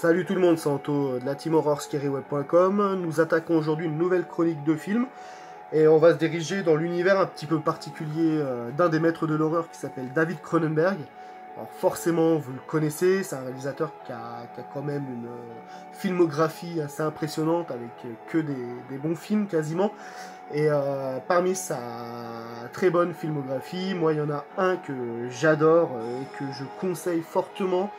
Salut tout le monde, c'est Anto de la team horrorscaryweb.com. Nous attaquons aujourd'hui une nouvelle chronique de film et on va se diriger dans l'univers un petit peu particulier d'un des maîtres de l'horreur qui s'appelle David Cronenberg. Alors forcément, vous le connaissez, c'est un réalisateur qui a quand même une filmographie assez impressionnante avec que des bons films quasiment. Et parmi sa très bonne filmographie, moi il y en a un que j'adore et que je conseille fortement.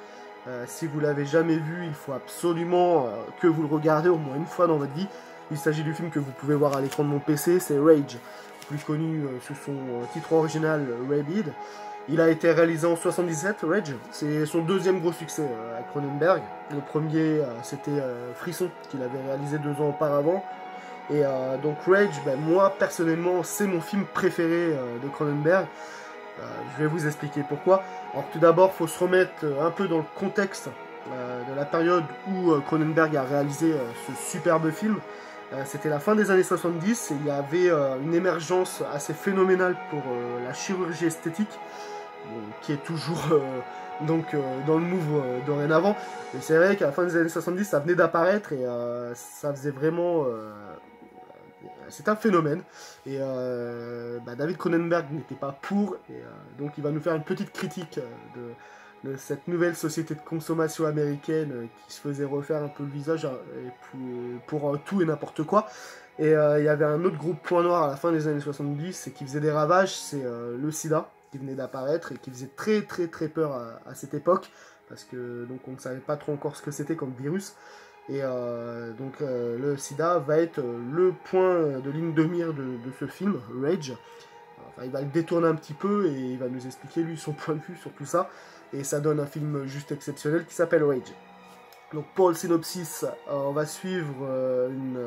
Si vous l'avez jamais vu, il faut absolument que vous le regardez au moins une fois dans votre vie. Il s'agit du film que vous pouvez voir à l'écran de mon PC, c'est Rage, plus connu sous son titre original Rabid. Il a été réalisé en 77, Rage. C'est son deuxième gros succès à Cronenberg. Le premier, c'était Frisson, qu'il avait réalisé 2 ans auparavant. Et donc Rage, moi personnellement, c'est mon film préféré de Cronenberg. Je vais vous expliquer pourquoi. Alors tout d'abord, il faut se remettre un peu dans le contexte de la période où Cronenberg a réalisé ce superbe film. C'était la fin des années 70 et il y avait une émergence assez phénoménale pour la chirurgie esthétique, qui est toujours dans le move dorénavant. Et c'est vrai qu'à la fin des années 70, ça venait d'apparaître et ça faisait vraiment... c'est un phénomène et David Cronenberg n'était pas pour et donc il va nous faire une petite critique de cette nouvelle société de consommation américaine qui se faisait refaire un peu le visage pour tout et n'importe quoi. Et il y avait un autre groupe point noir à la fin des années 70 et qui faisait des ravages, c'est le sida qui venait d'apparaître et qui faisait très très très peur à cette époque parce que donc on ne savait pas trop encore ce que c'était comme virus. Et donc le sida va être le point de ligne de mire de ce film, Rage. Enfin, il va le détourner un petit peu et il va nous expliquer lui son point de vue sur tout ça. Et ça donne un film juste exceptionnel qui s'appelle Rage. Donc pour le synopsis, on va suivre une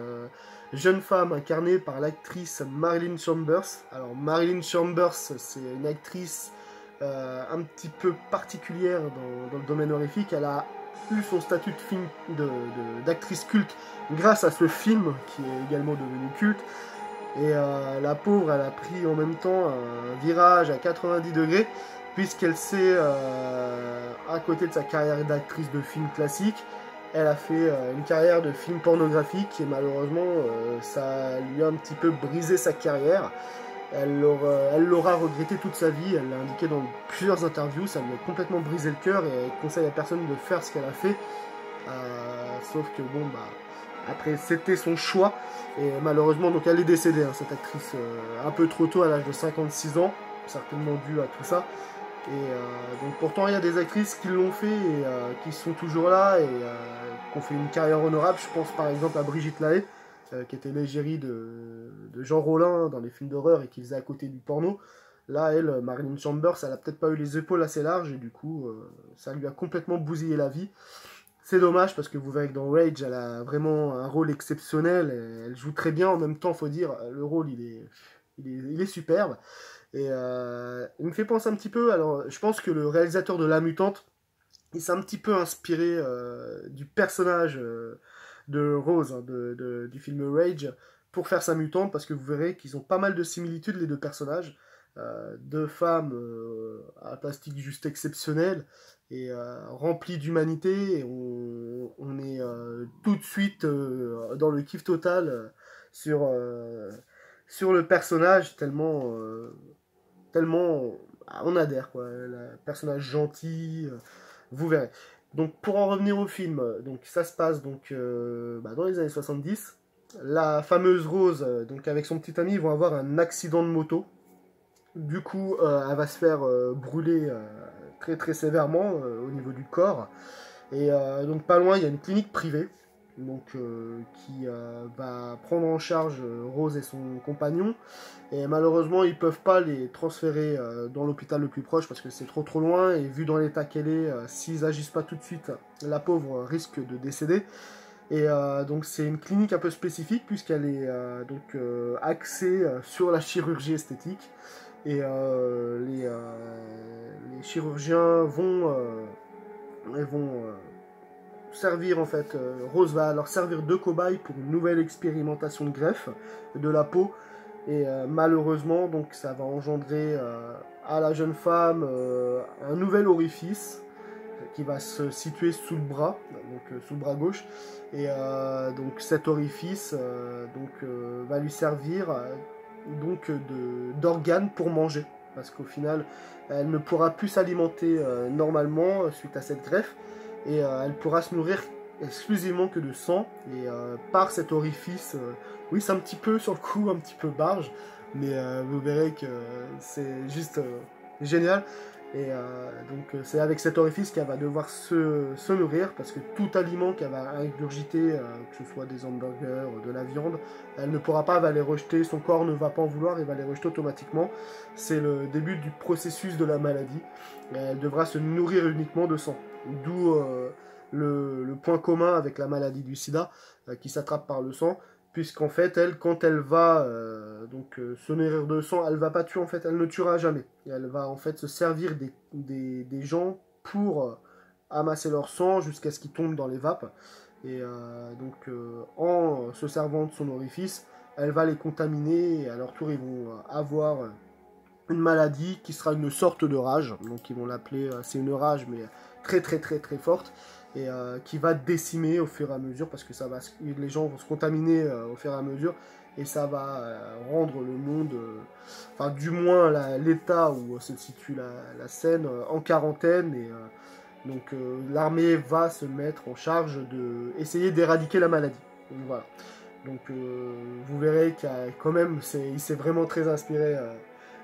jeune femme incarnée par l'actrice Marilyn Chambers. Alors Marilyn Chambers, c'est une actrice un petit peu particulière dans le domaine horrifique. Elle a eu son statut de film d'actrice culte grâce à ce film qui est également devenu culte. Et la pauvre, elle a pris en même temps un virage à 90 degrés puisqu'elle s'est, à côté de sa carrière d'actrice de film classique, elle a fait une carrière de film pornographique et malheureusement ça lui a un petit peu brisé sa carrière. Elle l'aura regretté toute sa vie, elle l'a indiqué dans plusieurs interviews, ça lui a complètement brisé le cœur et elle conseille à personne de faire ce qu'elle a fait. Sauf que bon, après c'était son choix et malheureusement donc elle est décédée, hein, cette actrice, un peu trop tôt à l'âge de 56 ans, certainement dû à tout ça. Et donc pourtant il y a des actrices qui l'ont fait et qui sont toujours là et qui ont fait une carrière honorable. Je pense par exemple à Brigitte Lahaie, qui était l'égérie de Jean Rollin dans les films d'horreur et qui faisait à côté du porno. Là, elle, Marilyn Chambers, elle a peut-être pas eu les épaules assez larges et du coup, ça lui a complètement bousillé la vie. C'est dommage parce que vous verrez que dans Rage, elle a vraiment un rôle exceptionnel. Elle joue très bien. En même temps, faut dire, le rôle, il est superbe. Et il me fait penser un petit peu. Alors, je pense que le réalisateur de La Mutante, il s'est un petit peu inspiré du personnage de Rose, hein, du film Rage, pour faire sa mutante, parce que vous verrez qu'ils ont pas mal de similitudes, les deux personnages. Deux femmes à plastique juste exceptionnel et remplies d'humanité. Et on est tout de suite dans le kiff total sur le personnage, tellement on adhère, quoi. Le personnage gentil, vous verrez. Donc pour en revenir au film, donc ça se passe donc dans les années 70. La fameuse Rose, donc avec son petit ami, ils vont avoir un accident de moto. Du coup, elle va se faire brûler très très sévèrement au niveau du corps. Et donc pas loin, il y a une clinique privée donc, qui va prendre en charge Rose et son compagnon. Et malheureusement, ils ne peuvent pas les transférer dans l'hôpital le plus proche parce que c'est trop loin. Et vu dans l'état qu'elle est, s'ils n'agissent pas tout de suite, la pauvre risque de décéder. Et donc c'est une clinique un peu spécifique puisqu'elle est axée sur la chirurgie esthétique. Et les chirurgiens vont servir en fait, Rose va leur servir de cobaye pour une nouvelle expérimentation de greffe de la peau. Et malheureusement, donc ça va engendrer à la jeune femme un nouvel orifice qui va se situer sous le bras, donc sous le bras gauche, et donc cet orifice va lui servir d'organe pour manger, parce qu'au final, elle ne pourra plus s'alimenter normalement suite à cette greffe, et elle pourra se nourrir exclusivement que de sang, et par cet orifice, oui c'est un petit peu sur le coup, un petit peu barge, mais vous verrez que c'est juste génial. Et c'est avec cet orifice qu'elle va devoir se nourrir, parce que tout aliment qu'elle va ingurgiter, que ce soit des hamburgers, de la viande, elle ne pourra pas, elle va les rejeter, son corps ne va pas en vouloir, il va les rejeter automatiquement. C'est le début du processus de la maladie. Et elle devra se nourrir uniquement de sang. D'où le point commun avec la maladie du sida, qui s'attrape par le sang, puisqu'en fait, elle, quand elle va se nourrir de sang, elle va pas tuer, en fait, elle ne tuera jamais. Et elle va en fait se servir des gens pour amasser leur sang jusqu'à ce qu'ils tombent dans les vapes. Et en se servant de son orifice, elle va les contaminer, et à leur tour, ils vont avoir une maladie qui sera une sorte de rage. Donc ils vont l'appeler, c'est une rage, mais très très très très forte, et qui va décimer au fur et à mesure, parce que les gens vont se contaminer au fur et à mesure, et ça va rendre le monde, enfin du moins l'état où se situe la scène, en quarantaine, et l'armée va se mettre en charge de essayer d'éradiquer la maladie. Donc, voilà. Donc vous verrez qu'il quand même, il s'est vraiment très inspiré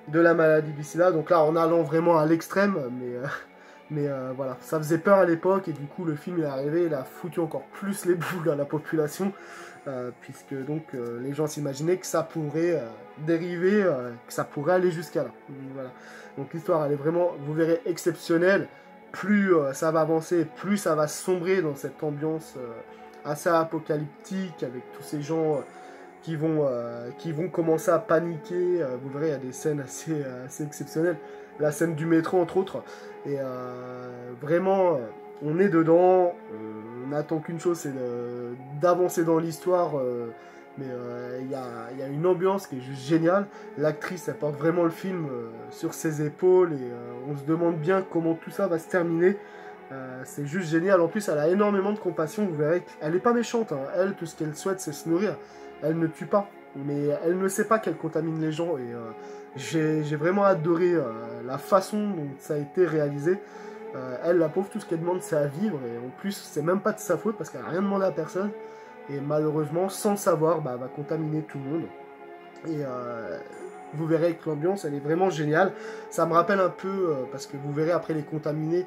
de la maladie du sida, donc là en allant vraiment à l'extrême, mais voilà, ça faisait peur à l'époque, et du coup le film est arrivé, il a foutu encore plus les boules à la population, puisque donc les gens s'imaginaient que ça pourrait dériver, que ça pourrait aller jusqu'à là. Voilà. Donc l'histoire elle est vraiment, vous verrez, exceptionnelle. Plus ça va avancer, plus ça va sombrer dans cette ambiance assez apocalyptique, avec tous ces gens qui vont commencer à paniquer. Vous verrez, il y a des scènes assez exceptionnelles. La scène du métro, entre autres. Et vraiment, on est dedans. On n'attend qu'une chose, c'est d'avancer dans l'histoire. Mais il y a une ambiance qui est juste géniale. L'actrice, elle porte vraiment le film sur ses épaules. Et on se demande bien comment tout ça va se terminer. C'est juste génial. En plus, elle a énormément de compassion. Vous verrez qu'elle n'est pas méchante. Hein. Elle, tout ce qu'elle souhaite, c'est se nourrir. Elle ne tue pas, mais elle ne sait pas qu'elle contamine les gens, et j'ai vraiment adoré la façon dont ça a été réalisé. Elle, la pauvre, tout ce qu'elle demande, c'est à vivre, et en plus, c'est même pas de sa faute, parce qu'elle n'a rien demandé à personne, et malheureusement, sans le savoir, elle va contaminer tout le monde. Et vous verrez que l'ambiance, elle est vraiment géniale. Ça me rappelle un peu, parce que vous verrez, après les contaminés,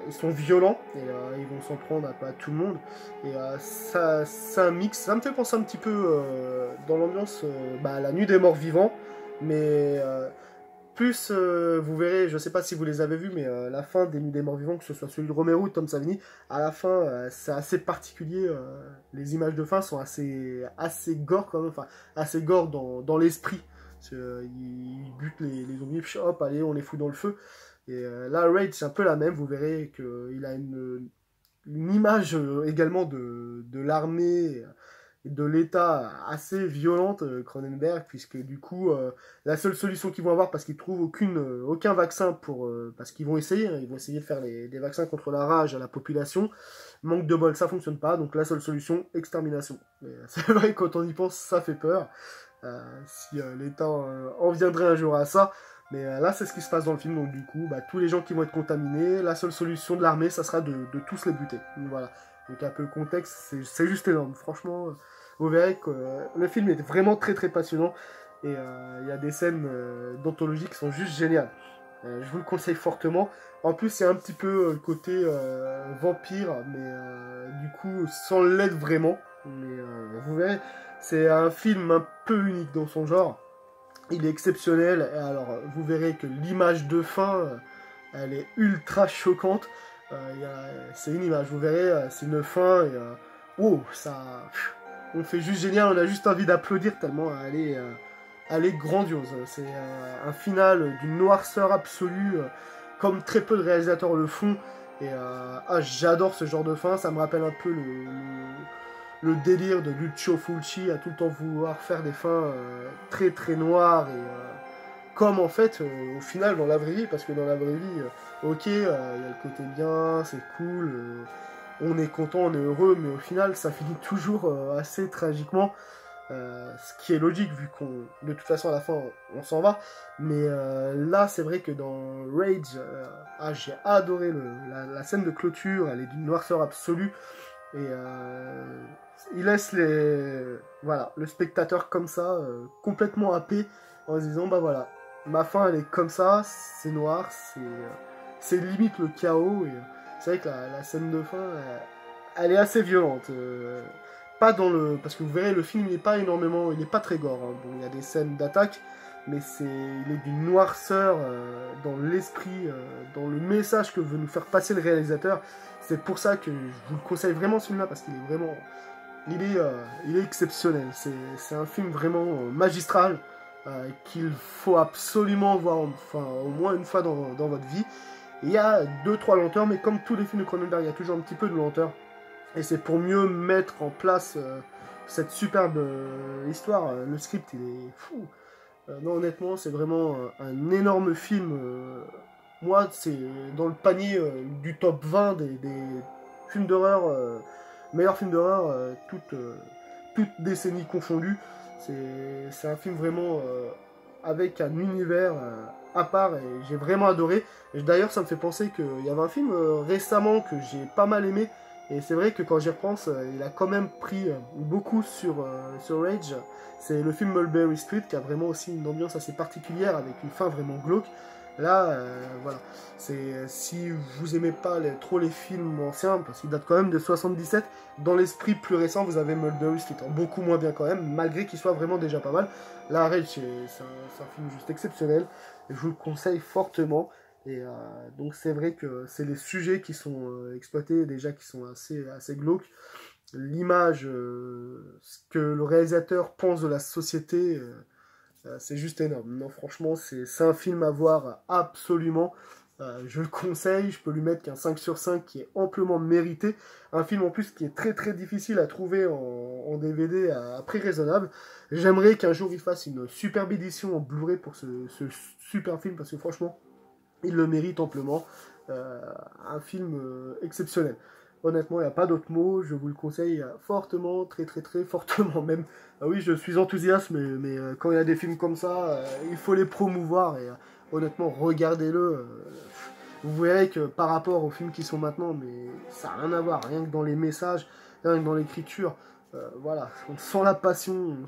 ils sont violents, et ils vont s'en prendre un peu à tout le monde, et c'est un mix, ça me fait penser un petit peu dans l'ambiance la nuit des morts vivants, mais plus vous verrez, je sais pas si vous les avez vus, mais la fin des nuits des morts vivants, que ce soit celui de Romero ou de Tom Savini, à la fin c'est assez particulier, les images de fin sont assez gore quand même, enfin assez gore dans l'esprit. Ils butent les zombies, puis hop, allez, on les fout dans le feu. Et là, Raid, c'est un peu la même. Vous verrez qu'il a une image également de l'armée et de l'État assez violente, Cronenberg, puisque du coup, la seule solution qu'ils vont avoir, parce qu'ils trouvent aucun vaccin parce qu'ils vont essayer, hein, ils vont essayer de faire des vaccins contre la rage à la population. Manque de bol, ça fonctionne pas, donc la seule solution, extermination. C'est vrai, quand on y pense, ça fait peur. Si l'État en viendrait un jour à ça. Mais là, c'est ce qui se passe dans le film, donc du coup, tous les gens qui vont être contaminés, la seule solution de l'armée, ça sera de tous les buter. Donc, voilà. Donc un peu le contexte, c'est juste énorme. Franchement, vous verrez que le film est vraiment très très passionnant, et il y a des scènes d'anthologie qui sont juste géniales. Je vous le conseille fortement. En plus, c'est un petit peu le côté vampire, mais du coup, sans l'être vraiment. Mais vous verrez, c'est un film un peu unique dans son genre. Il est exceptionnel, et alors vous verrez que l'image de fin, elle est ultra choquante. C'est une image, vous verrez, c'est une fin, et on fait juste génial, on a juste envie d'applaudir tellement elle est grandiose. C'est un final d'une noirceur absolue, comme très peu de réalisateurs le font, et j'adore ce genre de fin, ça me rappelle un peu le délire de Lucio Fulci à tout le temps vouloir faire des fins très très noires comme en fait, au final, dans la vraie vie, parce que dans la vraie vie, ok, il y a le côté bien, c'est cool, on est content, on est heureux, mais au final, ça finit toujours assez tragiquement. Ce qui est logique vu qu'on, de toute façon à la fin on s'en va, mais là c'est vrai que dans Rage, j'ai adoré la scène de clôture, elle est d'une noirceur absolue et il laisse voilà, le spectateur comme ça, complètement happé en se disant bah voilà, ma fin elle est comme ça, c'est noir, c'est limite le chaos et c'est vrai que la scène de fin elle est assez violente. Pas dans le... Parce que vous verrez, le film n'est pas énormément... Il n'est pas très gore. Hein. Bon, il y a des scènes d'attaque, mais il est d'une noirceur dans l'esprit, dans le message que veut nous faire passer le réalisateur. C'est pour ça que je vous le conseille vraiment ce film-là, parce qu'il est vraiment... Il est exceptionnel. C'est un film vraiment magistral qu'il faut absolument voir enfin, au moins une fois dans votre vie. Et il y a 2-3 lenteurs, mais comme tous les films de Cronenberg, il y a toujours un petit peu de lenteur. Et c'est pour mieux mettre en place cette superbe histoire. Le script, il est fou. Non, honnêtement, c'est vraiment un énorme film. Moi, c'est dans le panier du top 20 des films d'horreur, meilleurs films d'horreur, toutes décennies confondues. C'est un film vraiment avec un univers à part et j'ai vraiment adoré. D'ailleurs, ça me fait penser qu'il y avait un film récemment que j'ai pas mal aimé. Et c'est vrai que quand j'y repense, il a quand même pris beaucoup sur Rage. C'est le film Mulberry Street qui a vraiment aussi une ambiance assez particulière avec une fin vraiment glauque. Là, voilà. Si vous aimez pas trop les films anciens, parce qu'ils datent quand même de 77, dans l'esprit plus récent, vous avez Mulberry Street, beaucoup moins bien quand même, malgré qu'il soit vraiment déjà pas mal. Là, Rage, c'est un film juste exceptionnel. Et je vous le conseille fortement. Et donc c'est vrai que c'est les sujets qui sont exploités déjà qui sont assez glauques. L'image, ce que le réalisateur pense de la société, c'est juste énorme. Non, franchement, c'est un film à voir absolument. Je le conseille, je peux lui mettre qu'un 5 sur 5 qui est amplement mérité. Un film en plus qui est très très difficile à trouver en DVD à prix raisonnable. J'aimerais qu'un jour il fasse une superbe édition en Blu-ray pour ce super film parce que franchement, il le mérite amplement. Un film exceptionnel. Honnêtement, il n'y a pas d'autre mot. Je vous le conseille fortement, très très très fortement même. Ah oui, je suis enthousiaste, mais quand il y a des films comme ça, il faut les promouvoir. Et honnêtement, regardez-le. Vous verrez que par rapport aux films qui sont maintenant, mais ça n'a rien à voir. Rien que dans les messages, rien que dans l'écriture. Voilà, on sent la passion, on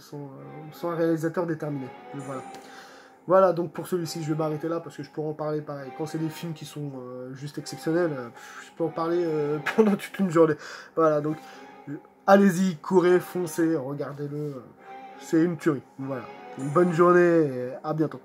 sent un réalisateur déterminé. Voilà. Voilà, donc pour celui-ci, je vais m'arrêter là parce que je pourrais en parler pareil. Quand c'est des films qui sont juste exceptionnels, je peux en parler pendant toute une journée. Voilà, donc allez-y, courez, foncez, regardez-le. C'est une tuerie. Voilà. Une bonne journée et à bientôt.